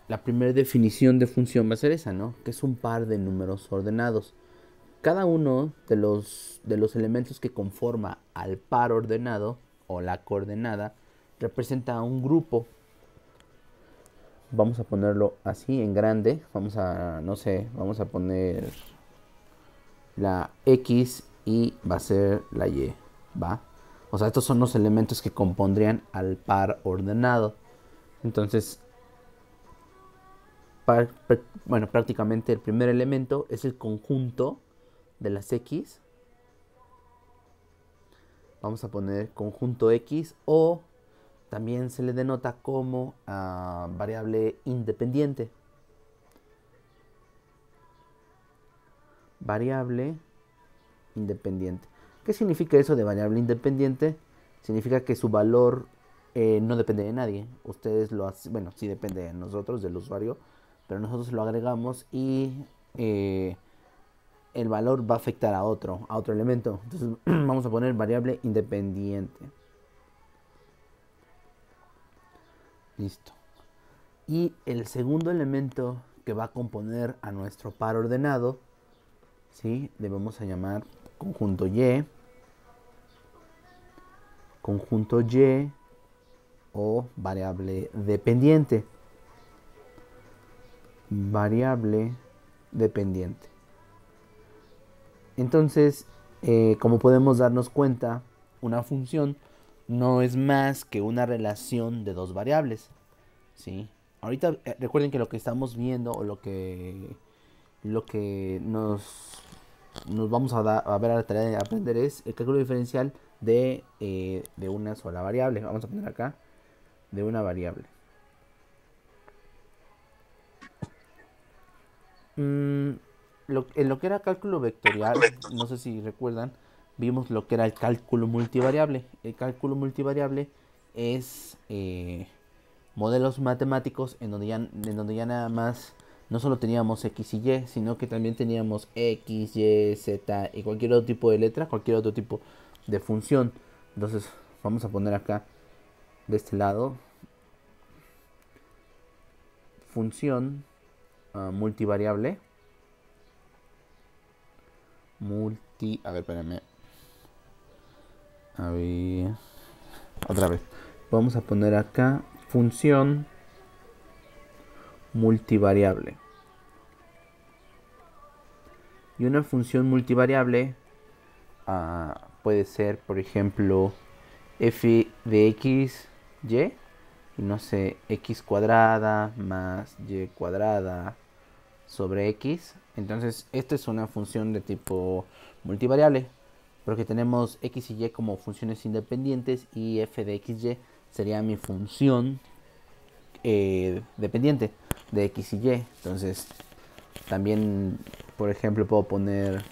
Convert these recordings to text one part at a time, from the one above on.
la primera definición de función va a ser esa, ¿no? Que es un par de números ordenados. Cada uno de los elementos que conforma al par ordenado o la coordenada representa un grupo. Vamos a ponerlo así en grande. Vamos a, no sé, vamos a poner la X y va a ser la Y, ¿va? O sea, estos son los elementos que compondrían al par ordenado. Entonces, bueno, prácticamente el primer elemento es el conjunto de las X. Vamos a poner conjunto X o también se le denota como variable independiente. Variable independiente. ¿Qué significa eso de variable independiente? Significa que su valor no depende de nadie. Ustedes lo hacen, bueno, sí depende de nosotros, del usuario, pero nosotros lo agregamos y el valor va a afectar a otro elemento. Entonces vamos a poner variable independiente. Listo. Y el segundo elemento que va a componer a nuestro par ordenado, ¿sí? Le vamos a llamar conjunto Y. Conjunto Y o variable dependiente. Variable dependiente. Entonces, como podemos darnos cuenta, una función no es más que una relación de dos variables, ¿sí? Ahorita recuerden que lo que estamos viendo o lo que nos vamos a ver a la tarea de aprender es el cálculo diferencial de una sola variable. Vamos a poner acá de una variable. Mm, en lo que era cálculo vectorial, no sé si recuerdan, vimos lo que era el cálculo multivariable. El cálculo multivariable es modelos matemáticos en donde ya nada más no solo teníamos X y Y, sino que también teníamos X, Y, Z y cualquier otro tipo de letra, cualquier otro tipo de función. Entonces vamos a poner acá de este lado función multivariable. A ver, espérame. A ver. Otra vez. Vamos a poner acá función multivariable. Y una función multivariable puede ser, por ejemplo, f de x, y. Y no sé, x cuadrada más y cuadrada sobre x. Entonces, esta es una función de tipo multivariable. Porque tenemos x y y como funciones independientes y f de x, y sería mi función dependiente de x y y. Entonces, también, por ejemplo, puedo poner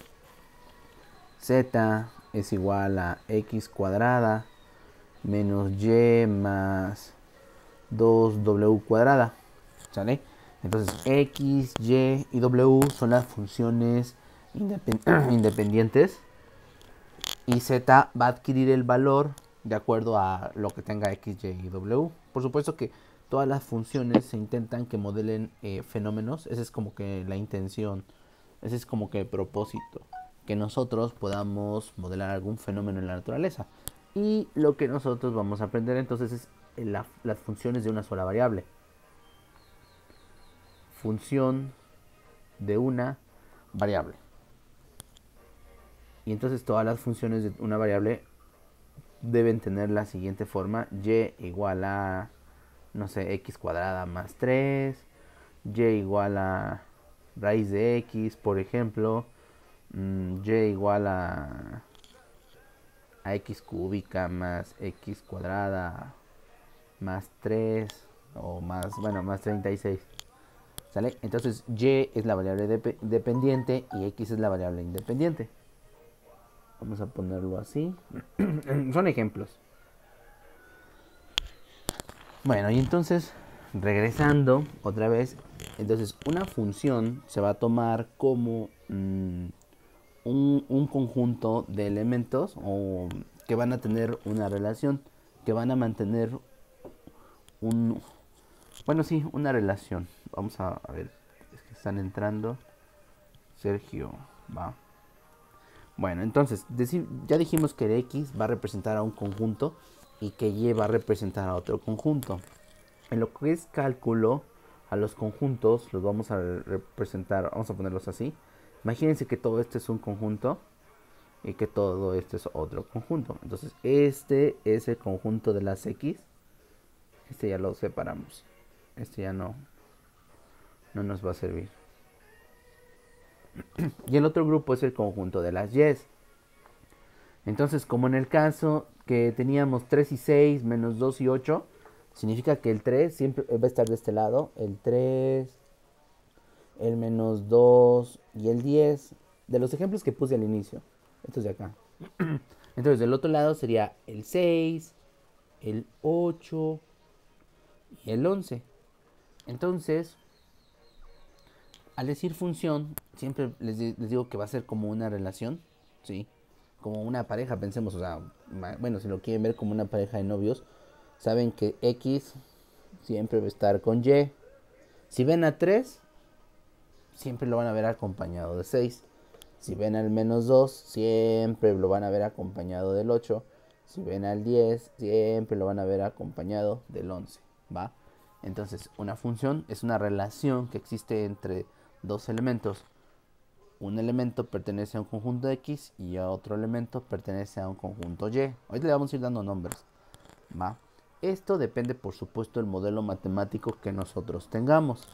z es igual a x cuadrada menos y más 2w cuadrada. ¿Sale? Entonces, x, y y w son las funciones independientes y z va a adquirir el valor de acuerdo a lo que tenga x, y y w. Por supuesto que todas las funciones se intentan que modelen fenómenos. Esa es como que la intención, ese es como que el propósito, que nosotros podamos modelar algún fenómeno en la naturaleza. Y lo que nosotros vamos a aprender entonces es las funciones de una sola variable. Función de una variable. Y entonces todas las funciones de una variable deben tener la siguiente forma: y igual a, no sé, x cuadrada más 3, y igual a raíz de x, por ejemplo, y igual a x cúbica más x cuadrada más 3 o más, bueno, más 36. ¿Sale? Entonces y es la variable dependiente y x es la variable independiente. Vamos a ponerlo así. Son ejemplos. Bueno, y entonces, regresando otra vez, entonces una función se va a tomar como un conjunto de elementos o que van a tener una relación, que van a mantener un, bueno, sí, una relación. Vamos a ver. Es que están entrando. Sergio, va. Bueno, entonces, ya dijimos que X va a representar a un conjunto y que Y va a representar a otro conjunto. En lo que es cálculo, a los conjuntos los vamos a representar, vamos a ponerlos así. Imagínense que todo esto es un conjunto y que todo esto es otro conjunto. Entonces, este es el conjunto de las X. Este ya lo separamos. Este ya no nos va a servir. Y el otro grupo es el conjunto de las Y. Entonces, como en el caso que teníamos 3 y 6 menos 2 y 8, significa que el 3 siempre va a estar de este lado. El 3, el menos 2 y el 10. De los ejemplos que puse al inicio. Estos de acá. Entonces, del otro lado sería el 6, el 8 y el 11. Entonces, al decir función, siempre les digo que va a ser como una relación, ¿sí? Como una pareja, pensemos, o sea, bueno, si lo quieren ver como una pareja de novios, saben que X siempre va a estar con Y. Si ven a 3, siempre lo van a ver acompañado de 6. Si ven al menos 2, siempre lo van a ver acompañado del 8. Si ven al 10, siempre lo van a ver acompañado del 11, ¿va? Entonces, una función es una relación que existe entre dos elementos. Un elemento pertenece a un conjunto X y a otro elemento pertenece a un conjunto Y. Hoy le vamos a ir dando nombres, ¿va? Esto depende, por supuesto, del modelo matemático que nosotros tengamos.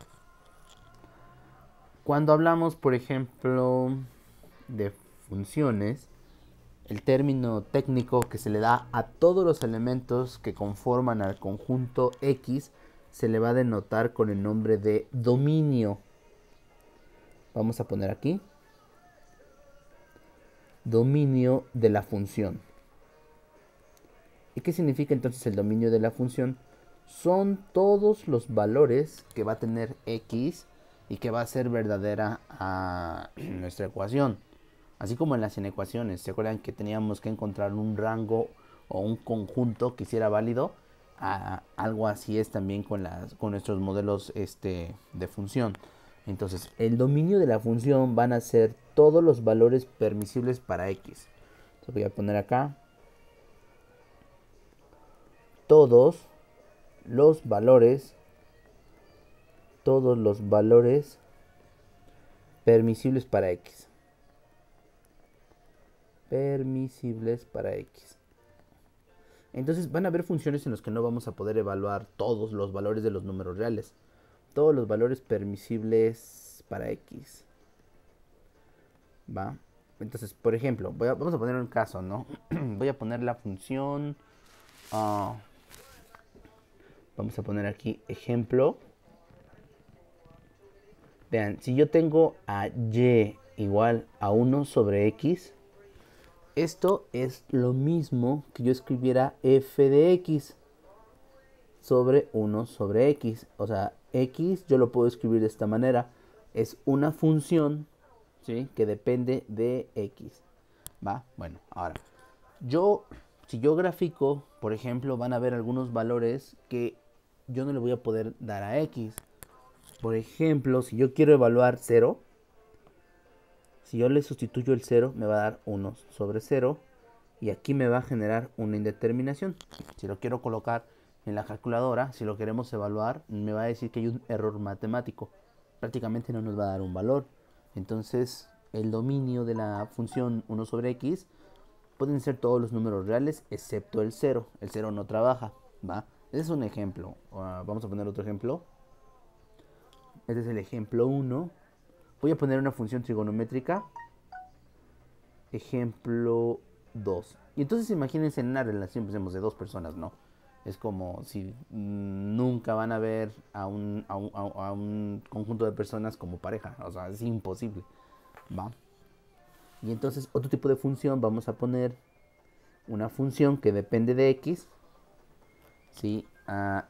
Cuando hablamos, por ejemplo, de funciones, el término técnico que se le da a todos los elementos que conforman al conjunto X se le va a denotar con el nombre de dominio. Vamos a poner aquí dominio de la función. ¿Y qué significa entonces el dominio de la función? Son todos los valores que va a tener X y que va a ser verdadera a nuestra ecuación. Así como en las inecuaciones, ¿se acuerdan que teníamos que encontrar un rango o un conjunto que hiciera válido? Algo así es también con nuestros modelos de función. Entonces, el dominio de la función van a ser todos los valores permisibles para X. Entonces voy a poner acá todos los valores permisibles para X. Permisibles para X. Entonces van a haber funciones en las que no vamos a poder evaluar todos los valores de los números reales. Todos los valores permisibles para X. ¿Va? Entonces, por ejemplo, vamos a poner un caso, ¿no? Voy a poner la función... vamos a poner aquí ejemplo. Vean, si yo tengo a Y igual a 1 sobre X, esto es lo mismo que yo escribiera f de X sobre 1 sobre X. O sea, X yo lo puedo escribir de esta manera. Es una función, ¿sí?, que depende de X. ¿Va? Bueno, ahora, si yo grafico, por ejemplo, van a haber algunos valores que yo no le voy a poder dar a X. Por ejemplo, si yo quiero evaluar 0, si yo le sustituyo el 0, me va a dar 1 sobre 0. Y aquí me va a generar una indeterminación. Si lo quiero colocar en la calculadora, si lo queremos evaluar, me va a decir que hay un error matemático. Prácticamente no nos va a dar un valor. Entonces, el dominio de la función 1 sobre X pueden ser todos los números reales excepto el 0. El 0 no trabaja, ¿va? Ese es un ejemplo. Vamos a poner otro ejemplo. Este es el ejemplo 1. Voy a poner una función trigonométrica. Ejemplo 2. Y entonces imagínense en una relación, pensemos, de dos personas, ¿no? Es como si nunca van a ver a un conjunto de personas como pareja. O sea, es imposible, ¿va? Y entonces otro tipo de función, vamos a poner una función que depende de X, ¿sí?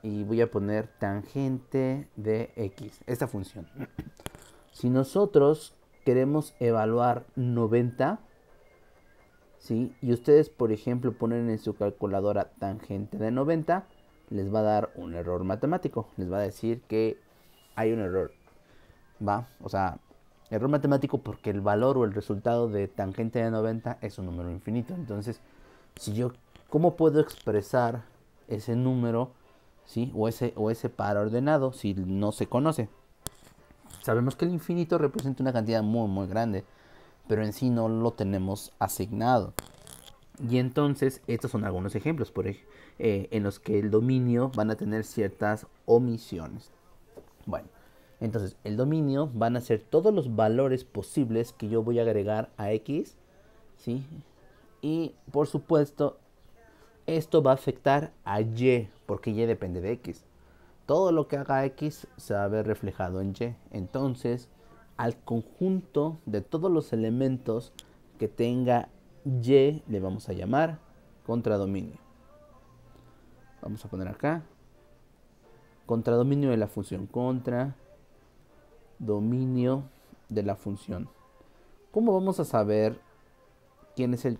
Y voy a poner tangente de X, esta función. Si nosotros queremos evaluar 90, ¿sí?, y ustedes, por ejemplo, ponen en su calculadora tangente de 90, les va a dar un error matemático. Les va a decir que hay un error, ¿va? O sea, error matemático porque el valor o el resultado de tangente de 90 es un número infinito. Entonces, si yo, ¿cómo puedo expresar ese número, ¿sí? O ese par ordenado si no se conoce? Sabemos que el infinito representa una cantidad muy, muy grande, pero en sí no lo tenemos asignado. Y entonces, estos son algunos ejemplos en los que el dominio van a tener ciertas omisiones. Bueno, entonces el dominio van a ser todos los valores posibles que yo voy a agregar a X, ¿sí? Y por supuesto, esto va a afectar a Y, porque Y depende de X. Todo lo que haga X se va a ver reflejado en Y. Entonces, al conjunto de todos los elementos que tenga Y le vamos a llamar contradominio. Vamos a poner acá contradominio de la función, contra dominio de la función. ¿Cómo vamos a saber quién es el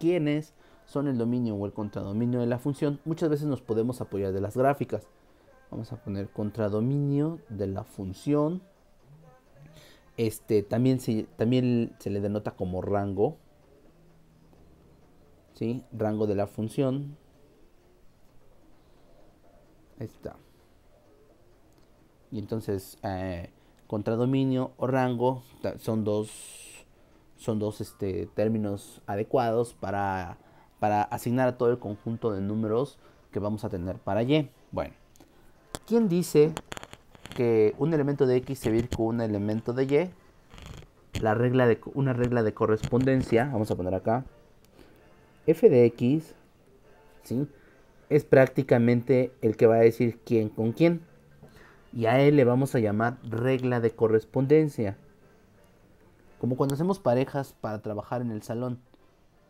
quiénes son el dominio o el contradominio de la función? Muchas veces nos podemos apoyar de las gráficas. Vamos a poner contradominio de la función. También se le denota como rango, ¿sí? Rango de la función. Ahí está. Y entonces contradominio o rango son dos términos adecuados para asignar a todo el conjunto de números que vamos a tener para Y. Bueno, ¿quién dice que un elemento de X se va a ir con un elemento de Y? Una regla de correspondencia, vamos a poner acá, f de X, ¿sí? Es prácticamente el que va a decir quién con quién. Y a él le vamos a llamar regla de correspondencia. Como cuando hacemos parejas para trabajar en el salón.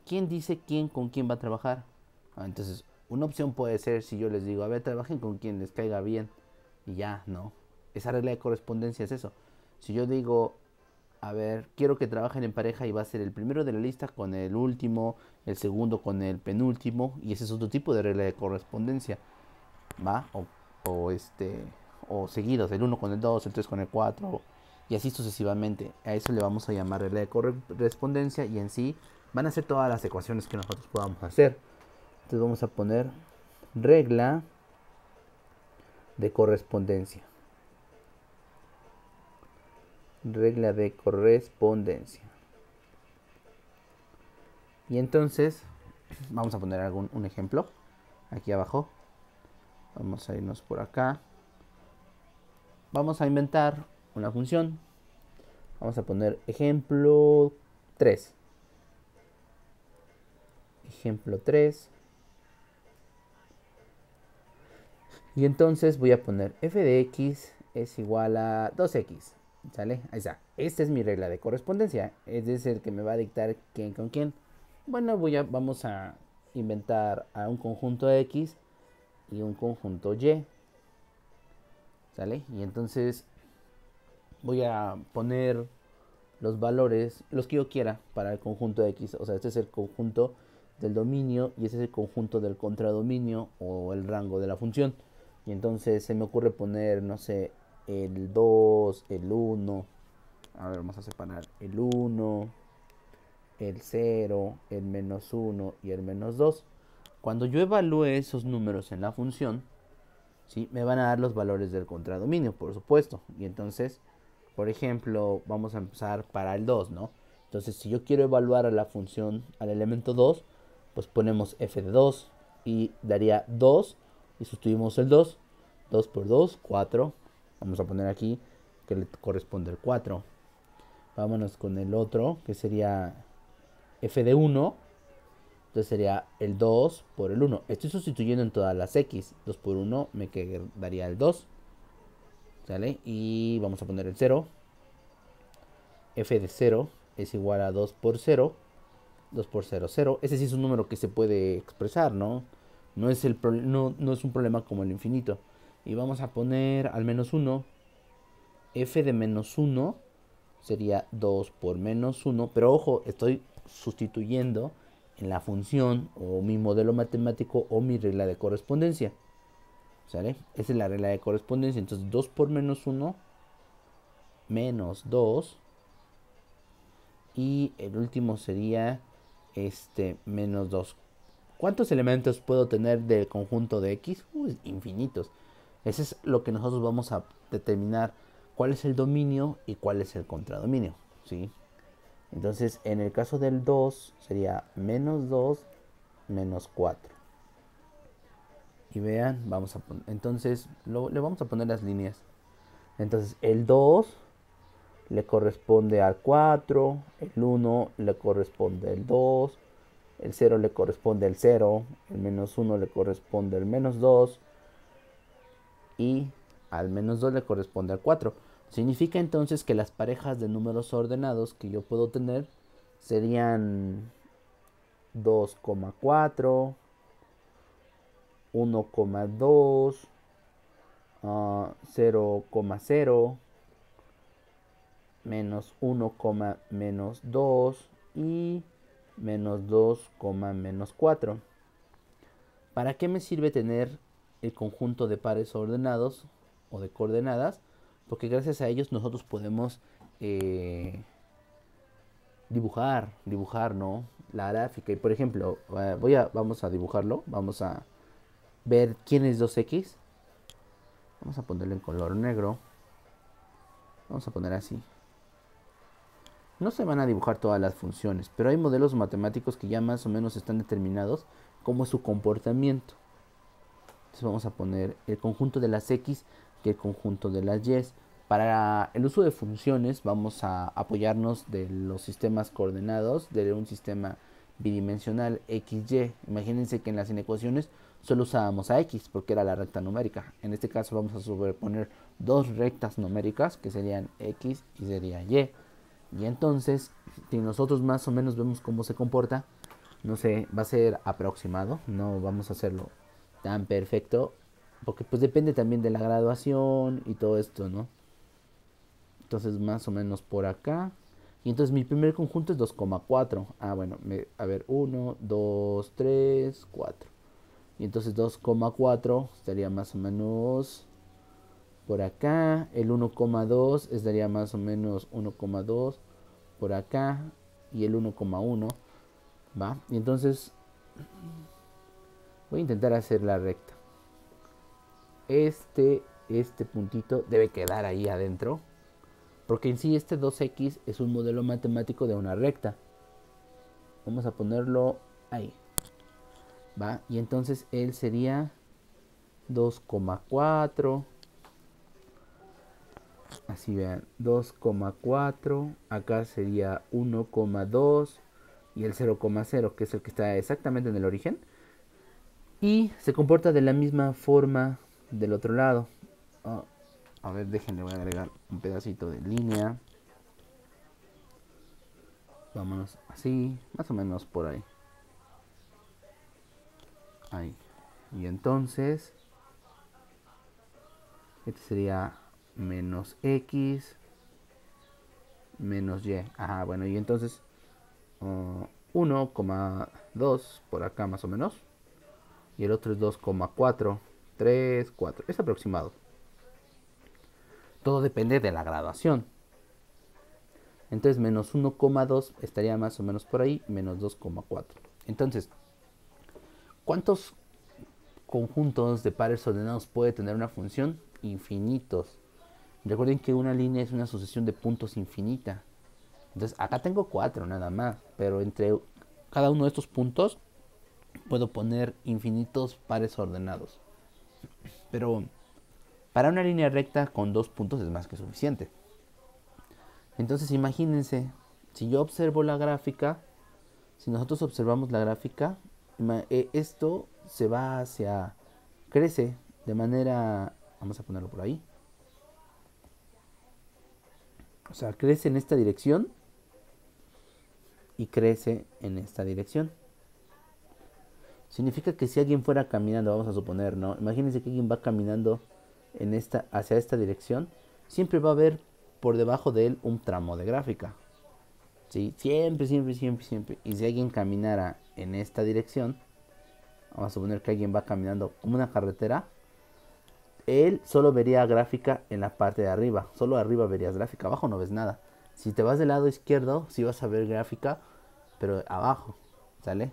¿Quién dice quién con quién va a trabajar? Entonces, una opción puede ser si yo les digo, a ver, trabajen con quien les caiga bien. Y ya, no. Esa regla de correspondencia es eso. Si yo digo, a ver, quiero que trabajen en pareja y va a ser el primero de la lista con el último, el segundo con el penúltimo. Y ese es otro tipo de regla de correspondencia. ¿Va? O seguidos, el 1 con el 2, el 3 con el 4 y así sucesivamente. A eso le vamos a llamar regla de correspondencia y en sí van a ser todas las ecuaciones que nosotros podamos hacer. Entonces vamos a poner regla de correspondencia. Regla de correspondencia. Y entonces vamos a poner un ejemplo aquí abajo. Vamos a irnos por acá. Vamos a inventar una función. Vamos a poner ejemplo 3. Ejemplo 3. Y entonces voy a poner f de x es igual a 2x. ¿Sale? Ahí está. Esta es mi regla de correspondencia. Este es el que me va a dictar quién con quién. Bueno, vamos a inventar a un conjunto x y un conjunto y. ¿Sale? Y entonces voy a poner los valores, los que yo quiera para el conjunto X. O sea, este es el conjunto del dominio y este es el conjunto del contradominio o el rango de la función. Y entonces se me ocurre poner, no sé, el 2, el 1. A ver, vamos a separar el 1, el 0, el menos 1 y el menos 2. Cuando yo evalúe esos números en la función, ¿sí? Me van a dar los valores del contradominio, por supuesto. Y entonces, por ejemplo, vamos a empezar para el 2, ¿no? Entonces, si yo quiero evaluar a la función, al elemento 2, pues ponemos f de 2 y daría 2 y sustituimos el 2. 2 por 2, 4. Vamos a poner aquí que le corresponde el 4. Vámonos con el otro, que sería f de 1. Entonces sería el 2 por el 1. Estoy sustituyendo en todas las x. 2 por 1 me daría el 2. ¿Sale? Y vamos a poner el 0. F de 0 es igual a 2 por 0. 2 por 0, 0. Ese sí es un número que se puede expresar, ¿no? No es un problema como el infinito. Y vamos a poner al menos 1. F de menos 1 sería 2 por menos 1. Pero ojo, estoy sustituyendo en la función o mi modelo matemático o mi regla de correspondencia. ¿Sale? Esa es la regla de correspondencia. Entonces 2 por menos 1, menos 2. Y el último sería menos 2. ¿Cuántos elementos puedo tener del conjunto de X? Infinitos. Eso es lo que nosotros vamos a determinar cuál es el dominio y cuál es el contradominio, ¿sí? Entonces, en el caso del 2 sería menos 2 menos 4. Y vean, entonces le vamos a poner las líneas. Entonces, el 2 le corresponde al 4, el 1 le corresponde al 2, el 0 le corresponde al 0, el menos 1 le corresponde al menos 2 y al menos 2 le corresponde al 4. Significa entonces que las parejas de números ordenados que yo puedo tener serían 2,4, 1,2, 0,0, menos 1, menos 2 y menos 2, menos 4. ¿Para qué me sirve tener el conjunto de pares ordenados o de coordenadas? Porque gracias a ellos nosotros podemos dibujar, ¿no? La gráfica. Y por ejemplo, vamos a dibujarlo. Vamos a ver quién es 2x. Vamos a ponerlo en color negro. Vamos a poner así. No se van a dibujar todas las funciones, pero hay modelos matemáticos que ya más o menos están determinados cómo es su comportamiento. Entonces vamos a poner el conjunto de las x y el conjunto de las y. Para el uso de funciones vamos a apoyarnos de los sistemas coordenados de un sistema bidimensional XY. Imagínense que en las inecuaciones solo usábamos a x porque era la recta numérica. En este caso vamos a superponer dos rectas numéricas que serían x y sería y. Y entonces, si nosotros más o menos vemos cómo se comporta, no sé, va a ser aproximado, no vamos a hacerlo tan perfecto, porque pues depende también de la graduación y todo esto, ¿no? Entonces más o menos por acá. Y entonces mi primer conjunto es 2,4. Bueno, a ver, 1, 2, 3, 4. Y entonces 2,4 estaría más o menos por acá. El 1,2 estaría más o menos 1,2 por acá. Y el 1,1 ¿va? Y entonces voy a intentar hacer la recta. Este puntito debe quedar ahí adentro. Porque en sí este 2x es un modelo matemático de una recta. Vamos a ponerlo ahí. ¿Va? Y entonces él sería 2,4. Así vean, 2,4. Acá sería 1,2. Y el 0,0, que es el que está exactamente en el origen. Y se comporta de la misma forma del otro lado. A ver, déjenle, voy a agregar un pedacito de línea. Vámonos así, más o menos por ahí. Ahí. Y entonces, este sería menos x menos y. Bueno, y entonces 1,2 por acá más o menos. Y el otro es 2,4, 3, 4. Es aproximado. Todo depende de la graduación. Entonces menos 1,2 estaría más o menos por ahí, menos 2,4. Entonces, ¿cuántos conjuntos de pares ordenados puede tener una función? Infinitos. Recuerden que una línea es una sucesión de puntos infinita. Entonces acá tengo 4 nada más, pero entre cada uno de estos puntos puedo poner infinitos pares ordenados. Pero para una línea recta con 2 puntos es más que suficiente. Entonces imagínense, si yo observo la gráfica, si nosotros observamos la gráfica, esto se va crece de manera, vamos a ponerlo por ahí. O sea, crece en esta dirección y crece en esta dirección. Significa que si alguien fuera caminando, vamos a suponer, ¿no? Imagínense que alguien va caminando hacia esta dirección, siempre va a haber por debajo de él un tramo de gráfica. ¿Sí? Siempre, siempre, siempre, siempre. Y si alguien caminara en esta dirección, vamos a suponer que alguien va caminando como una carretera, él solo vería gráfica en la parte de arriba. Solo arriba verías gráfica, abajo no ves nada. Si te vas del lado izquierdo, sí vas a ver gráfica, pero abajo, ¿sale?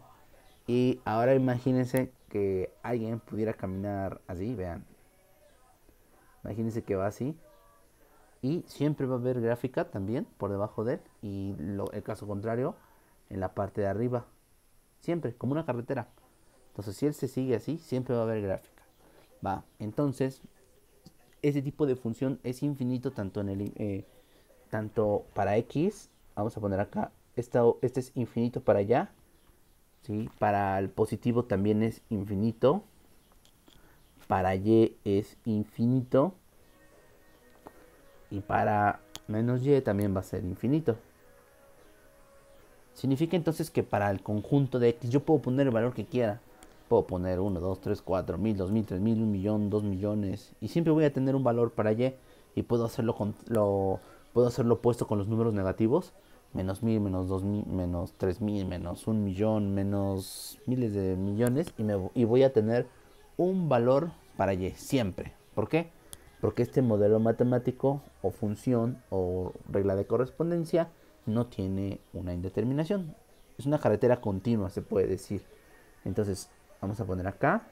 Y ahora imagínense que alguien pudiera caminar así, vean. Imagínense que va así. Y siempre va a haber gráfica también por debajo de él. Y el caso contrario, en la parte de arriba. Siempre, como una carretera. Entonces, si él se sigue así, siempre va a haber gráfica. Va, entonces, ese tipo de función es infinito tanto para x. Vamos a poner acá, este es infinito para allá. ¿Sí? Para el positivo también es infinito. Para y es infinito. Y para menos y también va a ser infinito. Significa entonces que para el conjunto de x yo puedo poner el valor que quiera. Puedo poner 1, 2, 3, 4, 1000, 2000, 3000, 1.000.000, 2 millones. Y siempre voy a tener un valor para y. Y puedo hacerlo opuesto con los números negativos. Menos 1000, menos 2000, menos 3000, menos 1.000.000, menos miles de millones. Y voy a tener un valor para y siempre. ¿Por qué? Porque este modelo matemático o función o regla de correspondencia no tiene una indeterminación. Es una carretera continua, se puede decir. Entonces, vamos a poner acá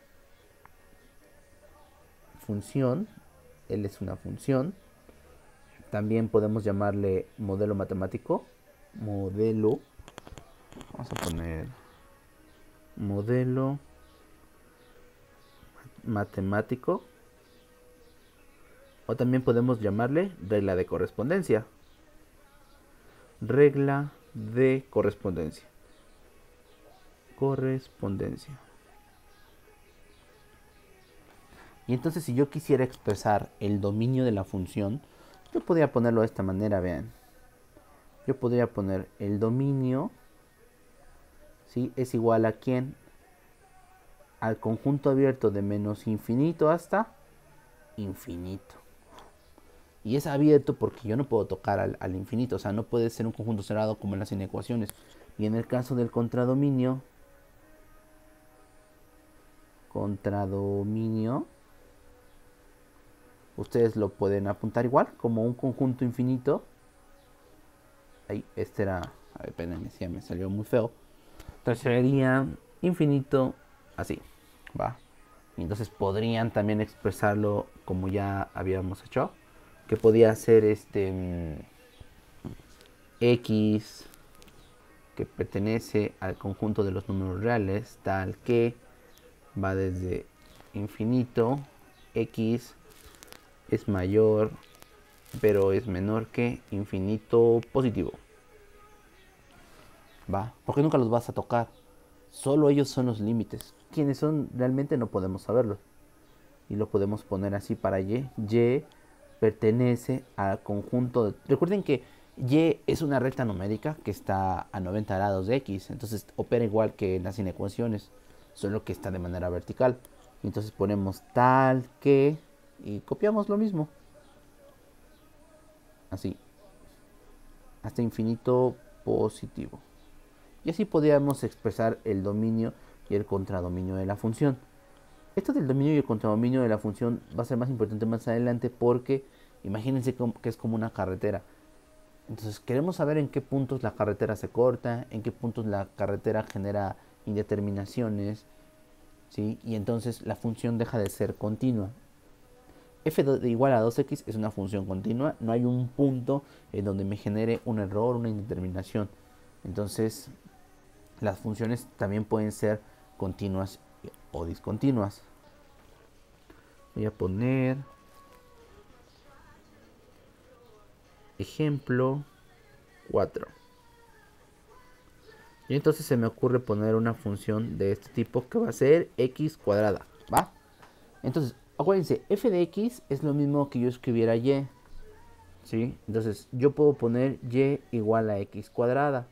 función. Él es una función. También podemos llamarle modelo matemático. Modelo. Vamos a poner modelo matemático. O también podemos llamarle regla de correspondencia. Regla de correspondencia. Correspondencia. Y entonces si yo quisiera expresar el dominio de la función, yo podría ponerlo de esta manera, vean. Yo podría poner el dominio, ¿sí? Es igual a ¿quién? Al conjunto abierto de menos infinito hasta infinito. Y es abierto porque yo no puedo tocar al infinito, o sea, no puede ser un conjunto cerrado como en las inecuaciones. Y en el caso del contradominio, ustedes lo pueden apuntar igual como un conjunto infinito. Ahí, este era, a ver, espérenme, si me salió muy feo. Entonces sería infinito así, ¿va? Y entonces podrían también expresarlo como ya habíamos hecho, que podía ser x que pertenece al conjunto de los números reales, tal que va desde infinito, x es mayor pero es menor que infinito positivo. ¿Va? Porque nunca los vas a tocar. Solo ellos son los límites. Quiénes son realmente no podemos saberlo. Y lo podemos poner así para y. Y pertenece al conjunto de... Recuerden que y es una recta numérica que está a 90 grados de x. Entonces opera igual que en las inecuaciones. Solo que está de manera vertical. Entonces ponemos tal que... Y copiamos lo mismo. Así. Hasta infinito positivo. Y así podríamos expresar el dominio y el contradominio de la función. Esto del dominio y el contradominio de la función va a ser más importante más adelante porque imagínense que es como una carretera. Entonces queremos saber en qué puntos la carretera se corta, en qué puntos la carretera genera indeterminaciones, ¿sí? Y entonces la función deja de ser continua. F de igual a 2x es una función continua, no hay un punto en donde me genere un error, una indeterminación. Entonces las funciones también pueden ser continuas o discontinuas. Voy a poner ejemplo 4. Y entonces se me ocurre poner una función de este tipo que va a ser x cuadrada, ¿va? Entonces, acuérdense, f de x es lo mismo que yo escribiera y, ¿sí? Entonces, yo puedo poner y igual a x cuadrada.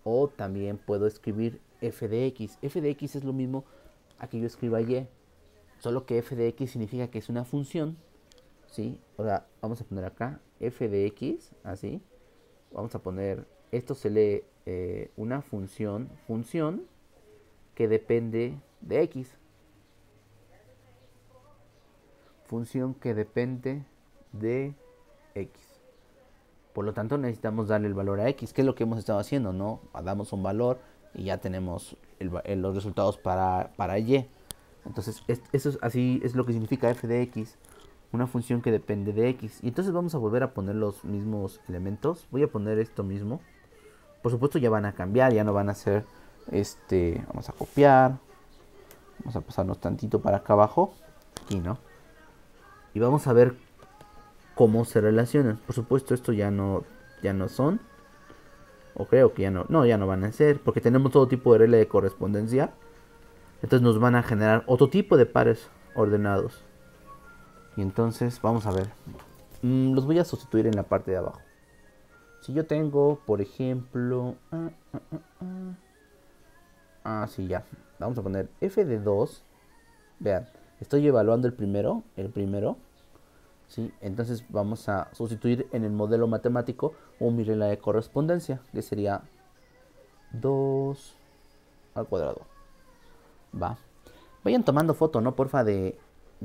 O también puedo escribir f de x. F de x es lo mismo a que yo escriba y. Solo que f de x significa que es una función, ¿sí? Ahora vamos a poner acá f de x, así. Vamos a poner, esto se lee una función que depende de x. función que depende de x. Por lo tanto, necesitamos darle el valor a x, que es lo que hemos estado haciendo, ¿no? Damos un valor y ya tenemos los resultados para y. Entonces, eso es, así es lo que significa f de x, una función que depende de x. Y entonces vamos a volver a poner los mismos elementos. Voy a poner esto mismo. Por supuesto ya van a cambiar, ya no van a ser, vamos a copiar. Vamos a pasarnos tantito para acá abajo. Aquí, ¿no? Y vamos a ver cómo se relacionan. Por supuesto esto ya no son. O creo que ya no. No, ya no van a ser. Porque tenemos todo tipo de regla de correspondencia. Entonces nos van a generar otro tipo de pares ordenados. Y entonces vamos a ver. Los voy a sustituir en la parte de abajo. Si yo tengo, por ejemplo... sí, ya. Vamos a poner f de 2. Vean, estoy evaluando el primero. ¿Sí? Entonces vamos a sustituir en el modelo matemático mi regla de correspondencia, que sería 2 al cuadrado. Va. Vayan tomando foto, ¿no? Porfa, de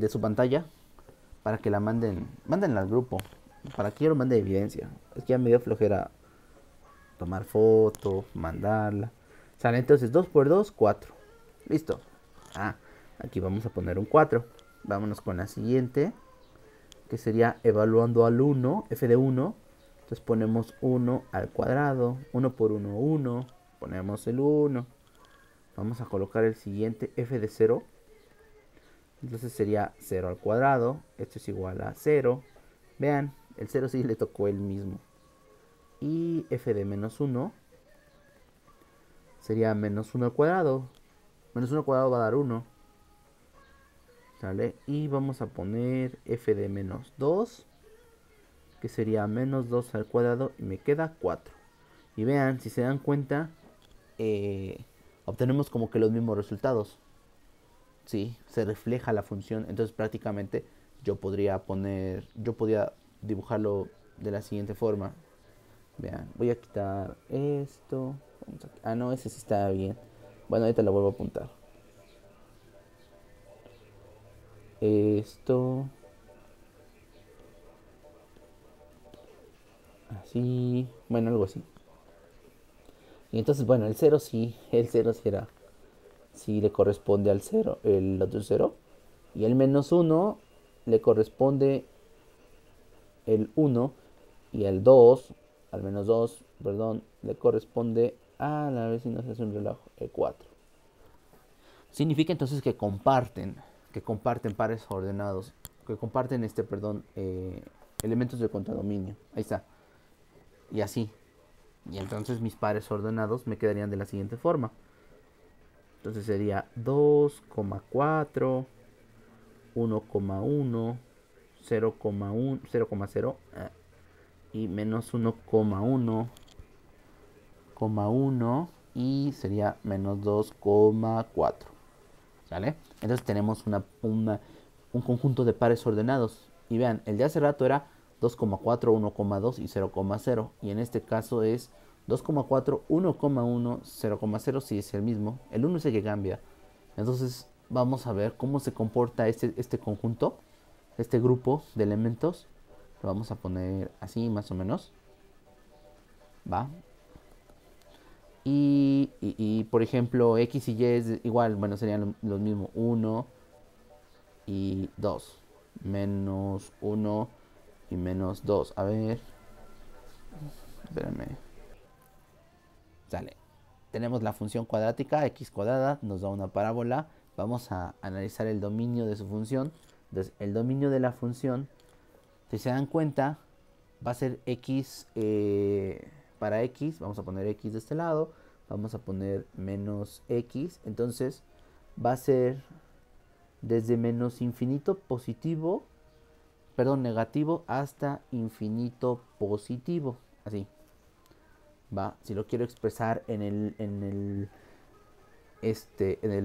su pantalla. Para que la mándenla al grupo. Para que yo lo mande de evidencia. Es que ya me dio flojera tomar foto, mandarla. Sale, entonces 2 por 2, 4. Listo. Aquí vamos a poner un 4. Vámonos con la siguiente, que sería evaluando al 1, f de 1. Entonces ponemos 1 al cuadrado. 1 por 1, 1. Ponemos el 1. Vamos a colocar el siguiente, f de 0. Entonces sería 0 al cuadrado. Esto es igual a 0. Vean, el 0 sí le tocó el mismo. Y f de menos 1 sería menos 1 al cuadrado. Menos 1 al cuadrado va a dar 1. ¿Sale? Y vamos a poner f de menos 2, que sería menos 2 al cuadrado, y me queda 4. Y vean, si se dan cuenta, obtenemos como que los mismos resultados. Sí, se refleja la función. Entonces prácticamente yo podría dibujarlo de la siguiente forma. Vean, voy a quitar esto. No, ese sí está bien. Bueno, ahorita lo vuelvo a apuntar. Esto. Así. Bueno, algo así. Y entonces, bueno, el 0 sí era. Sí le corresponde al 0, el otro 0. Y el menos 1 le corresponde el 1. Y el 2, al menos 2, perdón, le corresponde a la vez si no se hace un relajo, el 4. Significa entonces que comparten pares ordenados, que comparten elementos de contradominio. Ahí está. Y así. Y entonces mis pares ordenados me quedarían de la siguiente forma. Entonces sería 2,4, 1,1, 0,1, 0,0 y menos 1,1, 1 y sería menos 2,4. ¿Sale? Entonces tenemos un conjunto de pares ordenados. Y vean, el de hace rato era 2,4, 1,2 y 0,0. Y en este caso es 2,4, 1,1, 0,0 si es el mismo. El 1 es el que cambia. Entonces vamos a ver cómo se comporta este conjunto, este grupo de elementos. Lo vamos a poner así más o menos. ¿Va? Y por ejemplo, X y Y es igual, bueno, serían los mismos. 1 y 2. Menos 1 y menos 2. A ver. Espérenme. Sale. Tenemos la función cuadrática, x cuadrada, nos da una parábola. Vamos a analizar el dominio de su función. Entonces, el dominio de la función, si se dan cuenta, va a ser x para x. Vamos a poner x de este lado. Vamos a poner menos x. Entonces, va a ser desde menos infinito negativo hasta infinito positivo. Así. Va, si lo quiero expresar en el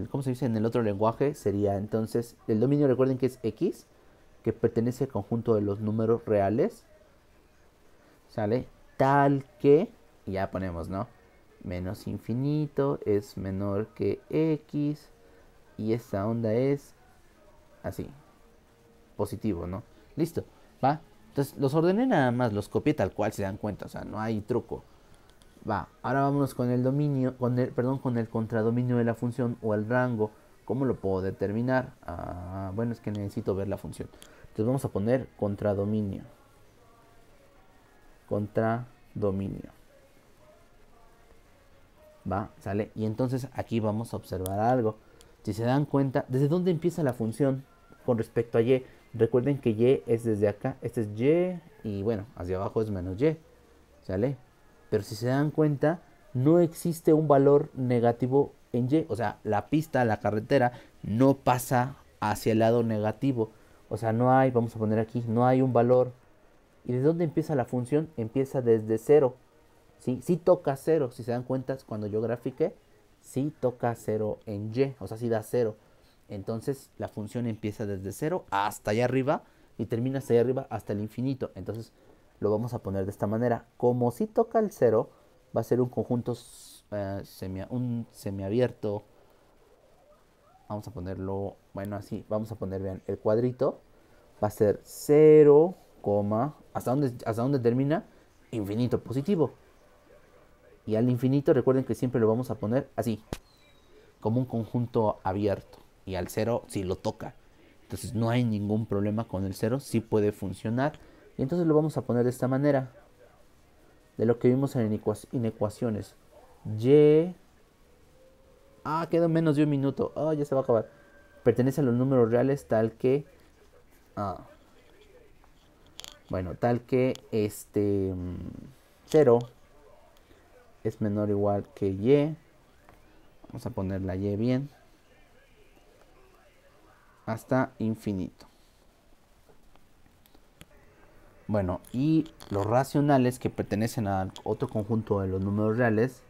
¿cómo se dice? En el otro lenguaje sería entonces, el dominio, recuerden que es x, que pertenece al conjunto de los números reales, ¿sale? Tal que, y ya ponemos, ¿no? Menos infinito es menor que x, y esta onda es así. positivo, ¿no? Listo, ¿va? Entonces los ordené nada más, los copié tal cual, se dan cuenta, o sea, no hay truco. Va, ahora vámonos con el dominio, con el contradominio de la función o el rango. ¿Cómo lo puedo determinar? Bueno, es que necesito ver la función. Entonces vamos a poner contradominio. Contradominio. Va, sale. Y entonces aquí vamos a observar algo. Si se dan cuenta, ¿desde dónde empieza la función con respecto a y? Recuerden que y es desde acá. Este es y y bueno, hacia abajo es menos y. ¿Sale? Pero si se dan cuenta, no existe un valor negativo en y. O sea, la pista, la carretera, no pasa hacia el lado negativo. O sea, no hay, vamos a poner aquí, no hay un valor. ¿Y de dónde empieza la función? Empieza desde cero. ¿Sí? Sí toca cero, si se dan cuenta, cuando yo grafique, sí toca cero en y, o sea, sí da cero. Entonces la función empieza desde cero hasta allá arriba y termina hasta allá arriba hasta el infinito. Entonces lo vamos a poner de esta manera. Como si toca el cero, va a ser un conjunto un semiabierto. Vamos a ponerlo, bueno, así, vamos a poner, vean, el cuadrito va a ser 0, hasta dónde termina, infinito positivo. Y al infinito recuerden que siempre lo vamos a poner así, como un conjunto abierto. Y al cero sí lo toca. Entonces no hay ningún problema con el cero, sí puede funcionar. Y entonces lo vamos a poner de esta manera. De lo que vimos en ecuaciones. Y... queda menos de un minuto. Ya se va a acabar. Pertenece a los números reales tal que... bueno, tal que 0 es menor o igual que y. Vamos a poner la y bien. Hasta infinito. Bueno, y los racionales que pertenecen a otro conjunto de los números reales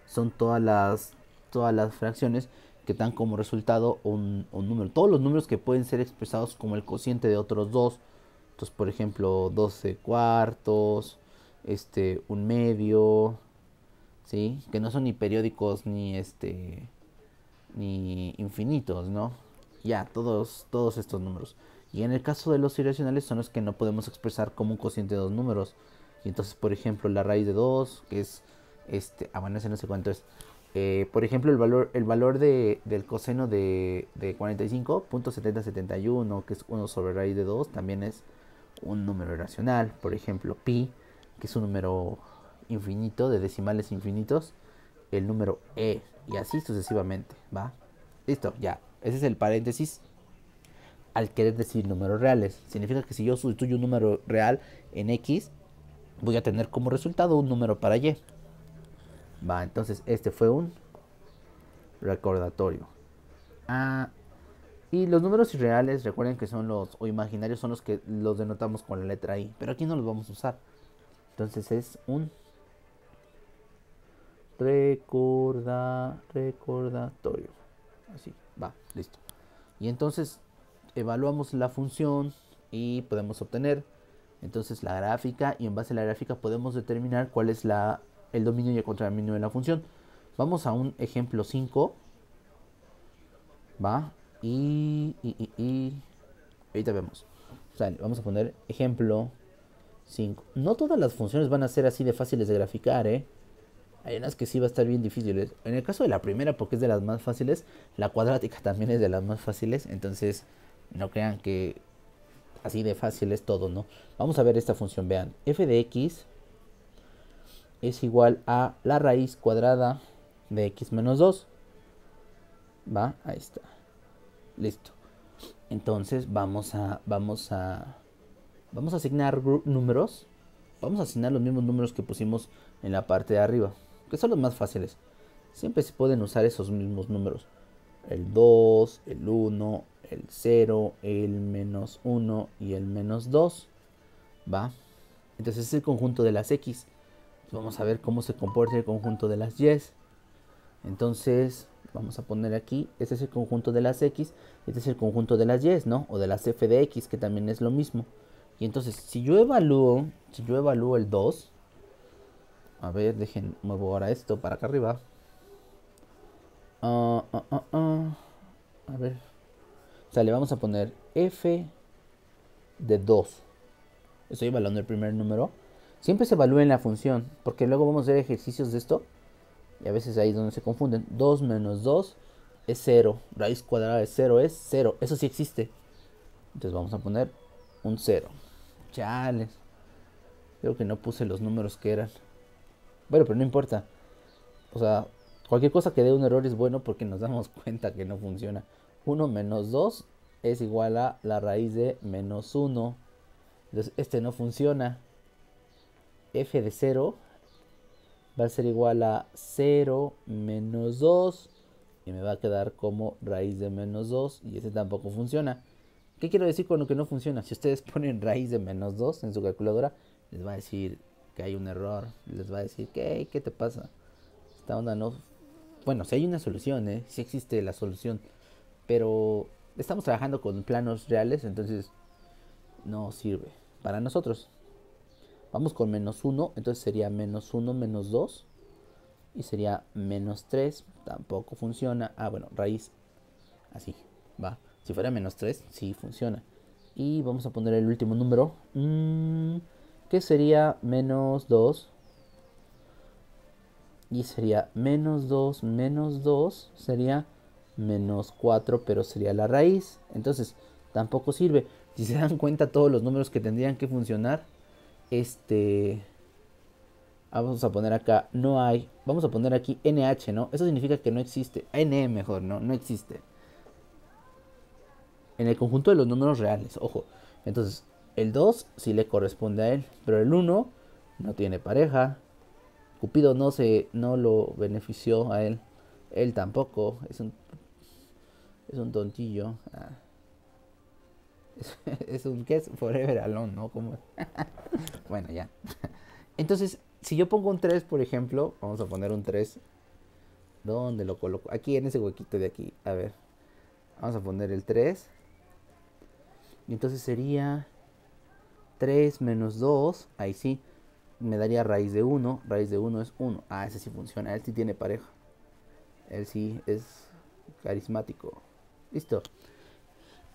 son todas las fracciones que dan como resultado un número. Todos los números que pueden ser expresados como el cociente de otros dos. Entonces, por ejemplo, 12 cuartos, un medio, ¿sí? Que no son ni periódicos ni infinitos, ¿no? Ya, todos estos números. Y en el caso de los irracionales son los que no podemos expresar como un cociente de dos números. Y entonces, por ejemplo, la raíz de 2, que es bueno, ese no sé cuánto es. Por ejemplo, el valor del coseno de 45.7071, que es 1 sobre raíz de 2, también es un número irracional. Por ejemplo, pi, que es un número infinito, de decimales infinitos, el número y así sucesivamente, ¿va? Listo, ya. Ese es el paréntesis al querer decir números reales. Significa que si yo sustituyo un número real en x, voy a tener como resultado un número para y. Va, entonces este fue un recordatorio. Y los números irreales, recuerden que son o imaginarios, son los que los denotamos con la letra I. Pero aquí no los vamos a usar. Entonces es un recordatorio. Así, va, listo. Y entonces evaluamos la función y podemos obtener entonces la gráfica, y en base a la gráfica podemos determinar cuál es el dominio y el contradominio de la función. Vamos a un ejemplo 5. Va. Y ahorita vemos. Vamos a poner ejemplo 5. No todas las funciones van a ser así de fáciles de graficar, ¿eh? Hay unas que sí va a estar bien difíciles. En el caso de la primera, porque es de las más fáciles, la cuadrática también es de las más fáciles. Entonces, no crean que así de fácil es todo, ¿no? Vamos a ver esta función, vean. F de x es igual a la raíz cuadrada de x menos 2. Va, ahí está. Listo. Entonces vamos a asignar números. Vamos a asignar los mismos números que pusimos en la parte de arriba, que son los más fáciles. Siempre se pueden usar esos mismos números. El 2, el 1, el 0, el menos 1 y el menos 2. ¿Va? Entonces es el conjunto de las x. Vamos a ver cómo se comporta el conjunto de las y. Entonces vamos a poner aquí, este es el conjunto de las x, este es el conjunto de las y, ¿no? O de las f de x, que también es lo mismo. Y entonces, si yo evalúo el 2, a ver, muevo ahora esto para acá arriba. A ver, le vamos a poner f de 2. Estoy evaluando el primer número. Siempre se evalúa en la función, porque luego vamos a hacer ejercicios de esto. Y a veces ahí es donde se confunden. 2 menos 2 es 0. Raíz cuadrada de 0 es 0. Eso sí existe. Entonces vamos a poner un 0. Chales. Creo que no puse los números que eran. Bueno, pero no importa. O sea, cualquier cosa que dé un error es bueno porque nos damos cuenta que no funciona. 1 menos 2 es igual a la raíz de menos 1. Entonces este no funciona. F de 0 va a ser igual a 0 menos 2. Y me va a quedar como raíz de menos 2. Y ese tampoco funciona. ¿Qué quiero decir con lo que no funciona? Si ustedes ponen raíz de menos 2 en su calculadora, les va a decir que hay un error. Les va a decir, ¿qué te pasa? Esta onda no... Bueno, si hay una solución, sí existe la solución. Pero estamos trabajando con planos reales, entonces no sirve para nosotros. Vamos con menos 1, entonces sería menos 1 menos 2. Y sería menos 3, tampoco funciona. Ah, bueno, raíz, así, va. Si fuera menos 3, sí funciona. Y vamos a poner el último número, que sería menos 2. Y sería menos 2 menos 2 sería menos 4, pero sería la raíz. Entonces, tampoco sirve. Si se dan cuenta todos los números que tendrían que funcionar, vamos a poner acá, no hay. Vamos a poner aquí NH, ¿no? Eso significa que no existe. NE mejor, ¿no? No existe. En el conjunto de los números reales, ojo. Entonces, el 2 sí le corresponde a él, pero el 1 no tiene pareja. Cupido no lo benefició a él. Él tampoco. Es un tontillo. Es un ¿qué es? Forever alone, ¿no? ¿Cómo? Bueno, ya. Entonces, si yo pongo un 3, por ejemplo, vamos a poner un 3. ¿Dónde lo coloco? Aquí en ese huequito de aquí. A ver. Vamos a poner el 3. Y entonces sería 3 menos 2. Ahí sí. Me daría raíz de 1. Raíz de 1 es 1. Ah, ese sí funciona. Él sí tiene pareja. Él sí es carismático. Listo.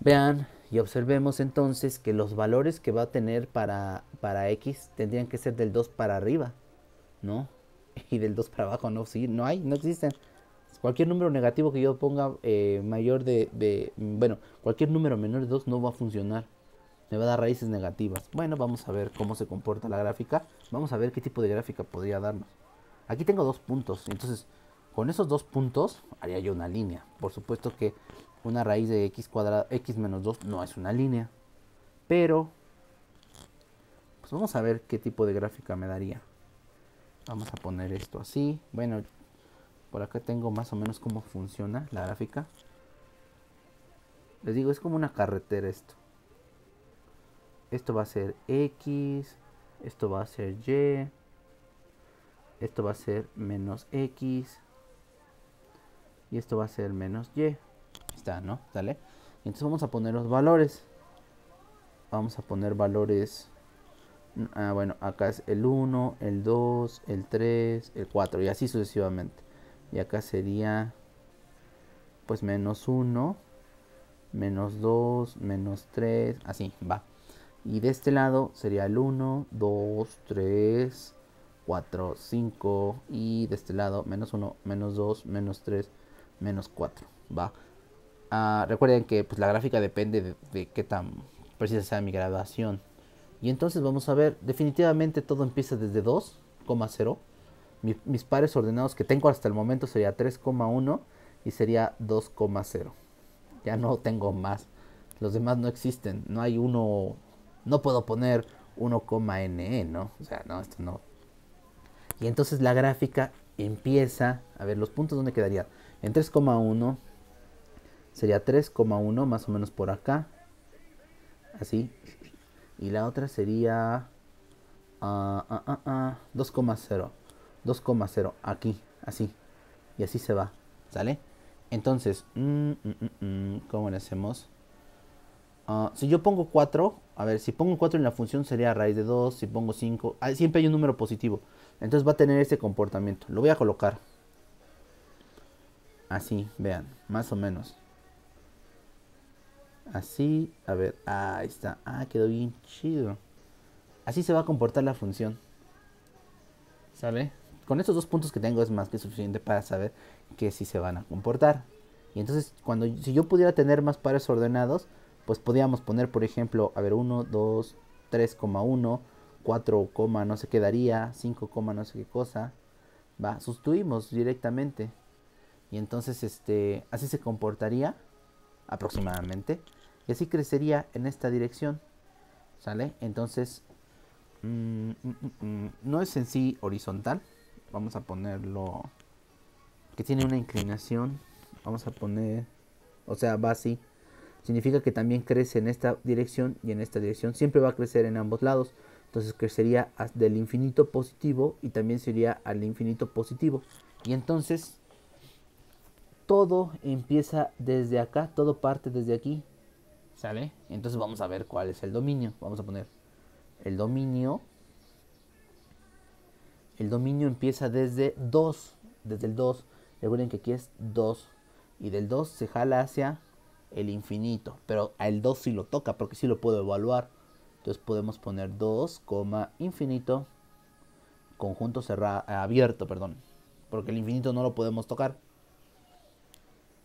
Vean y observemos entonces que los valores que va a tener para X tendrían que ser del 2 para arriba, ¿no? Y del 2 para abajo no, sí, no hay, no existen. Cualquier número negativo que yo ponga mayor bueno, cualquier número menor de 2 no va a funcionar. Me va a dar raíces negativas. Bueno, vamos a ver cómo se comporta la gráfica. Vamos a ver qué tipo de gráfica podría darnos. Aquí tengo 2 puntos, entonces con esos 2 puntos haría yo una línea. Por supuesto que una raíz de x cuadrado, x menos 2 no es una línea. Pero, pues vamos a ver qué tipo de gráfica me daría. Vamos a poner esto así. Bueno, por acá tengo más o menos cómo funciona la gráfica. Les digo, es como una carretera esto. Esto va a ser X, esto va a ser Y, esto va a ser menos X y esto va a ser menos Y. Está, ¿no? ¿Sale? Entonces vamos a poner los valores. Vamos a poner valores. Bueno, acá es el 1, el 2, el 3, el 4 y así sucesivamente. Y acá sería pues menos 1, menos 2, menos 3, así va. Y de este lado sería el 1, 2, 3, 4, 5. Y de este lado menos 1, menos 2, menos 3, menos 4. Va. Recuerden que pues, la gráfica depende de qué tan precisa sea mi graduación. Y entonces vamos a ver, definitivamente todo empieza desde 2,0. Mis pares ordenados que tengo hasta el momento sería 3,1 y sería 2,0. Ya no tengo más. Los demás no existen. No hay uno. No puedo poner 1,NE, ¿no? O sea, no, esto no. Y entonces la gráfica empieza. A ver, los puntos, ¿dónde quedarían? En 3,1. Sería 3,1 más o menos por acá. Así. Y la otra sería 2,0. 2,0 aquí. Así. Y así se va. ¿Sale? Entonces, ¿cómo le hacemos? Si yo pongo 4, a ver, si pongo 4 en la función sería raíz de 2, si pongo 5, siempre hay un número positivo. Entonces va a tener este comportamiento. Lo voy a colocar. Así, vean, más o menos. Así, a ver, ahí está. Ah, quedó bien chido. Así se va a comportar la función. ¿Sale? Con estos dos puntos que tengo es más que suficiente para saber que sí se van a comportar. Y entonces, si yo pudiera tener más pares ordenados, pues podríamos poner, por ejemplo, a ver, 1, 2, 3,1, 4, no sé qué daría, 5, no sé qué cosa. Va, sustituimos directamente. Y entonces, así se comportaría aproximadamente. Y así crecería en esta dirección. ¿Sale? Entonces, no es en sí horizontal. Vamos a ponerlo que tiene una inclinación. Vamos a poner, o sea, va así. Significa que también crece en esta dirección y en esta dirección. Siempre va a crecer en ambos lados. Entonces crecería del infinito positivo y también sería al infinito positivo. Y entonces todo empieza desde acá, todo parte desde aquí. ¿Sale? Entonces vamos a ver cuál es el dominio. Vamos a poner el dominio. El dominio empieza desde 2. Desde el 2. Recuerden que aquí es 2. Y del 2 se jala hacia el infinito. Pero al 2 sí lo toca porque sí lo puedo evaluar. Entonces podemos poner 2, infinito. Conjunto cerrado, abierto, perdón. Porque el infinito no lo podemos tocar.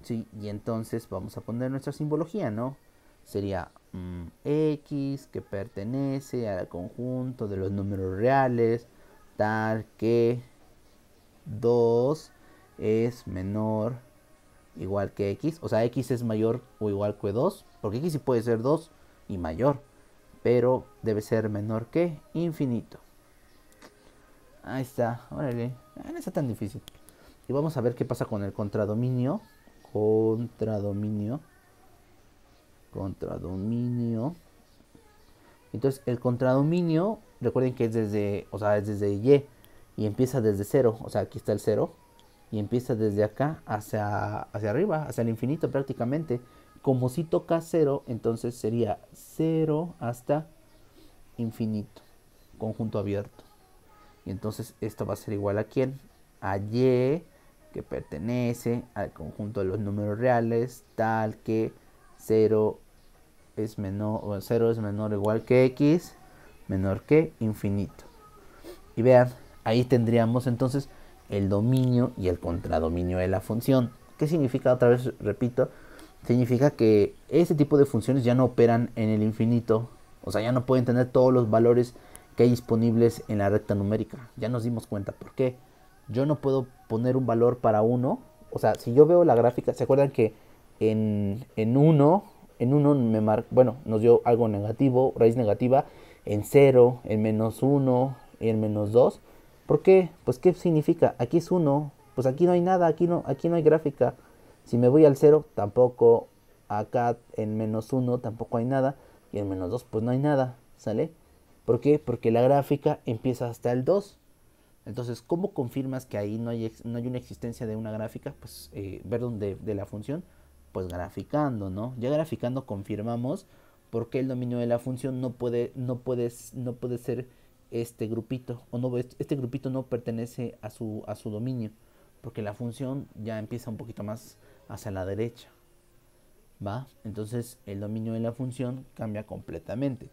Sí, y entonces vamos a poner nuestra simbología, ¿no? Sería X que pertenece al conjunto de los números reales, tal que 2 es menor igual que X. O sea, X es mayor o igual que 2, porque X sí puede ser 2 y mayor, pero debe ser menor que infinito. Ahí está, órale, no está tan difícil. Y vamos a ver qué pasa con el contradominio. Contradominio. Contradominio. Entonces, el contradominio, recuerden que es desde, o sea, es desde Y y empieza desde 0. O sea, aquí está el 0 y empieza desde acá hacia arriba, hacia el infinito prácticamente. Como si toca 0, entonces sería 0 hasta infinito, conjunto abierto. Y entonces esto va a ser igual a ¿quién? A Y, que pertenece al conjunto de los números reales, tal que 0 es menor, o 0 es menor o igual que X, menor que infinito. Y vean, ahí tendríamos entonces el dominio y el contradominio de la función. ¿Qué significa? Otra vez repito, significa que ese tipo de funciones ya no operan en el infinito. O sea, ya no pueden tener todos los valores que hay disponibles en la recta numérica. Ya nos dimos cuenta por qué. Yo no puedo poner un valor para 1. O sea, si yo veo la gráfica, ¿se acuerdan que en 1 me bueno, nos dio algo negativo, raíz negativa, en 0, en menos 1 y en menos 2? ¿Por qué? Pues ¿qué significa? Aquí es 1, pues aquí no hay nada, aquí no hay gráfica. Si me voy al 0, tampoco. Acá en menos 1 tampoco hay nada. Y en menos 2 pues no hay nada, ¿sale? ¿Por qué? Porque la gráfica empieza hasta el 2. Entonces, ¿cómo confirmas que ahí no hay una existencia de una gráfica? Pues, perdón, de la función. Pues graficando, ¿no? Ya graficando confirmamos por qué el dominio de la función no puede ser este grupito. O no, este grupito no pertenece a su dominio. Porque la función ya empieza un poquito más hacia la derecha. ¿Va? Entonces el dominio de la función cambia completamente.